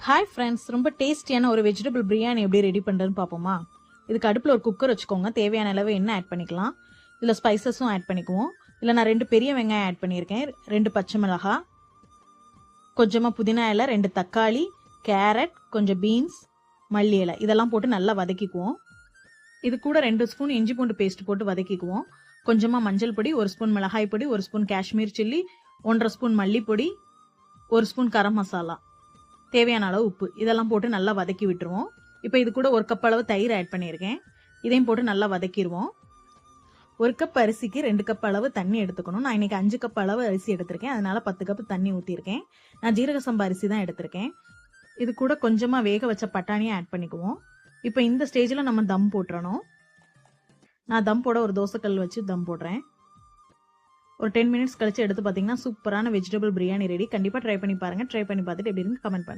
Hi friends, ரொம்ப டேஸ்டியான ஒரு வெஜிடபிள் பிரியாணி எப்படி ரெடி பண்ணுறதுன்னு பார்ப்போமா? இதுக்கு அடுப்பில் ஒரு குக்கர் வச்சுக்கோங்க. தேவையான அளவு எண்ணெய் ஆட் பண்ணிக்கலாம். இதில் ஸ்பைசஸும் ஆட் பண்ணிக்குவோம். இதில் நான் 2 பெரிய வெங்காயம் ஆட் பண்ணியிருக்கேன், 2 பச்சை மிளகாய், கொஞ்சமாக புதினா இலை, 2 தக்காளி, கேரட், கொஞ்சம் பீன்ஸ், மல்லி இலை இதெல்லாம் போட்டு நல்லா வதக்கிக்குவோம். இது கூட 2 ஸ்பூன் இஞ்சி பூண்டு பேஸ்ட் போட்டு வதக்கிக்குவோம். கொஞ்சமாக மஞ்சள் பொடி, 1 ஸ்பூன் மிளகாய் பொடி, 1 ஸ்பூன் காஷ்மீர் சில்லி, 1.5 ஸ்பூன் மல்லிப்பொடி, 1 ஸ்பூன் கரம் மசாலா, தேவையான அளவு உப்பு இதெல்லாம் போட்டு நல்லா வதக்கி விட்டுருவோம். இப்போ இது கூட 1 கப் அளவு தயிர் ஆட் பண்ணியிருக்கேன். இதையும் போட்டு நல்லா வதக்கிடுவோம். 1 கப் அரிசிக்கு 2 கப் அளவு தண்ணி எடுத்துக்கணும். நான் இன்னைக்கு 5 கப் அளவு அரிசி எடுத்திருக்கேன், அதனால 10 கப் தண்ணி ஊற்றிருக்கேன். நான் ஜீரக சம்பா அரிசி தான் எடுத்திருக்கேன். இது கூட கொஞ்சமாக வேக வச்ச பட்டாணியை ஆட் பண்ணிக்குவோம். இப்போ இந்த ஸ்டேஜில் நம்ம தம் போட்டுறணும். நான் தம் போட ஒரு தோசைக்கல் வச்சு தம் போடுறேன். ஒரு 10 மினிட்ஸ் கழிச்சு எடுத்து பார்த்தீங்கன்னா சூப்பரான வெஜிடபிள் பிரியாணி ரெடி. கண்டிப்பாக ட்ரை பண்ணி பாருங்கள். ட்ரை பண்ணி பார்த்துட்டு எப்படி இருக்கு கமெண்ட் பண்ணுங்க.